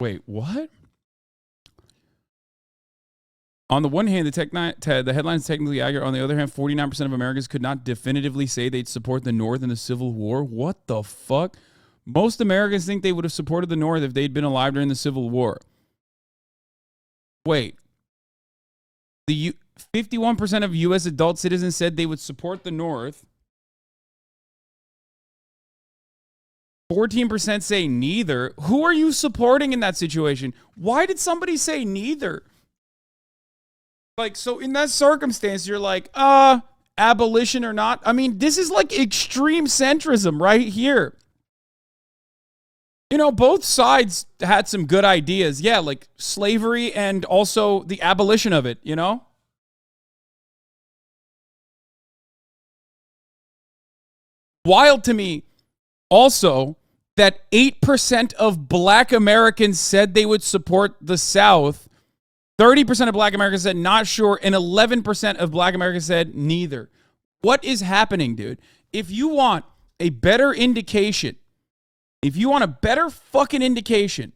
Wait, what? On the one hand, the headline is technically accurate. On the other hand, 49% of Americans could not definitively say they'd support the North in the Civil War. What the fuck? Most Americans think they would have supported the North if they'd been alive during the Civil War. Wait. 51% of U.S. adult citizens said they would support the North. 14% say neither. Who are you supporting in that situation? Why did somebody say neither? Like, so in that circumstance, you're like, abolition or not? I mean, this is like extreme centrism right here. You know, both sides had some good ideas. Yeah, like slavery and also the abolition of it, you know? Wild to me also that 8% of black Americans said they would support the South. 30% of black Americans said not sure, and 11% of black Americans said neither. What is happening, dude? If you want a better indication, if you want a better fucking indication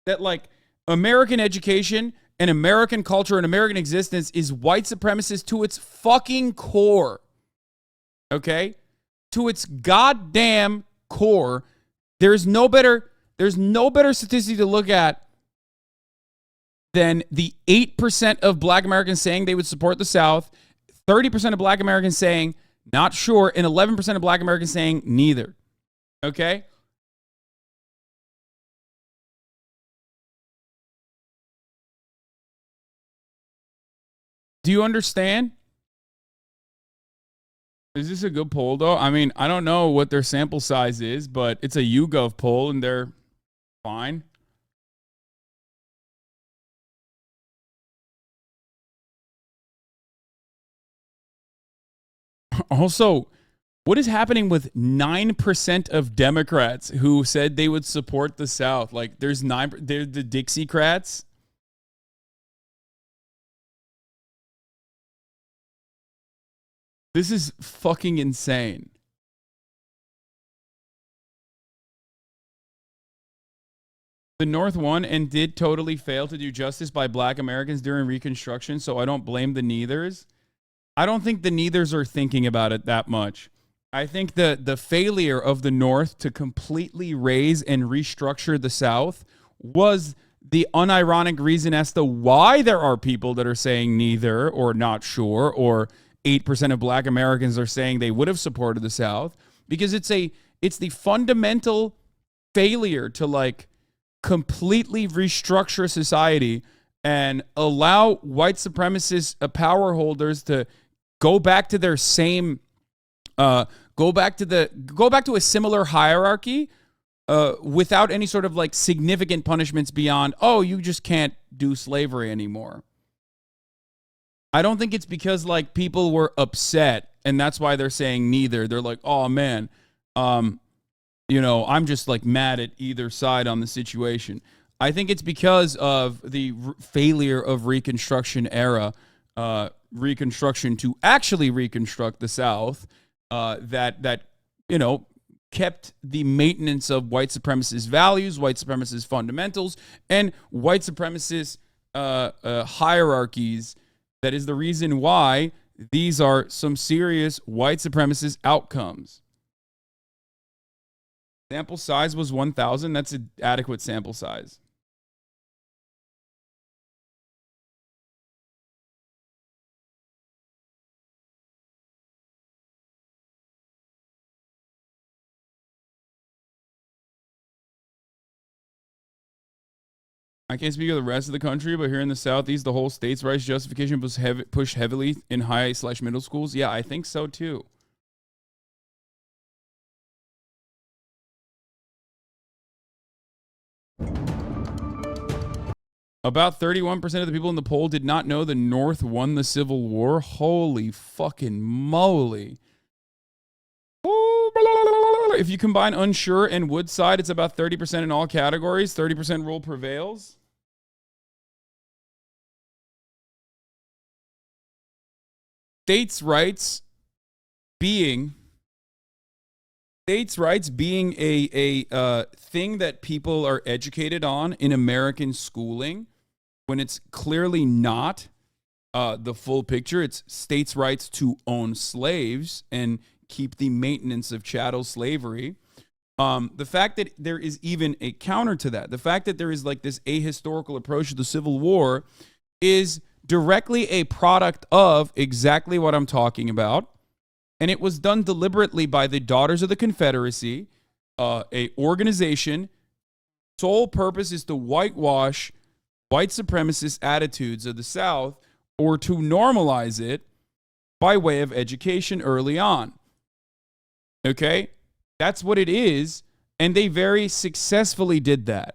that like American education and American culture and American existence is white supremacist to its fucking core, okay? To its goddamn core, there's no better statistic to look at than the 8% of black Americans saying they would support the South, 30% of black Americans saying not sure, and 11% of black Americans saying neither. Okay? Do you understand? Is this a good poll, though? I mean, I don't know what their sample size is, but it's a YouGov poll, and they're fine. Also, what is happening with 9% of Democrats who said they would support the South? Like, they're the Dixiecrats. This is fucking insane. The North won and did totally fail to do justice by black Americans during Reconstruction, so I don't blame the neithers. I don't think the neithers are thinking about it that much. I think the failure of the North to completely raise and restructure the South was the unironic reason as to why there are people that are saying neither or not sure, or 8% of black Americans are saying they would have supported the South, because it's the fundamental failure to like completely restructure society and allow white supremacist power holders to go back to their same go back to a similar hierarchy without any sort of like significant punishments beyond, oh, you just can't do slavery anymore. I don't think it's because like people were upset and that's why they're saying neither. They're like, oh man, I'm just like mad at either side on the situation. I think it's because of the failure of Reconstruction era, Reconstruction to actually reconstruct the South, that kept the maintenance of white supremacist values, white supremacist fundamentals, and white supremacist hierarchies. That is the reason why these are some serious white supremacist outcomes. Sample size was 1,000. That's an adequate sample size. I can't speak of the rest of the country, but here in the Southeast, the whole states' rights justification was pushed heavily in high/middle schools. Yeah, I think so too. About 31% of the people in the poll did not know the North won the Civil War. Holy fucking moly. If you combine unsure and Woodside, it's about 30% in all categories. 30% rule prevails. States' rights being States' rights being a thing that people are educated on in American schooling, when it's clearly not the full picture. It's states' rights to own slaves and keep the maintenance of chattel slavery. The fact that there is even a counter to that, the fact that there is like this ahistorical approach to the Civil War, is directly a product of exactly what I'm talking about. And it was done deliberately by the Daughters of the Confederacy, a organization. Sole purpose is to whitewash white supremacist attitudes of the South, or to normalize it by way of education early on. Okay? That's what it is. And they very successfully did that.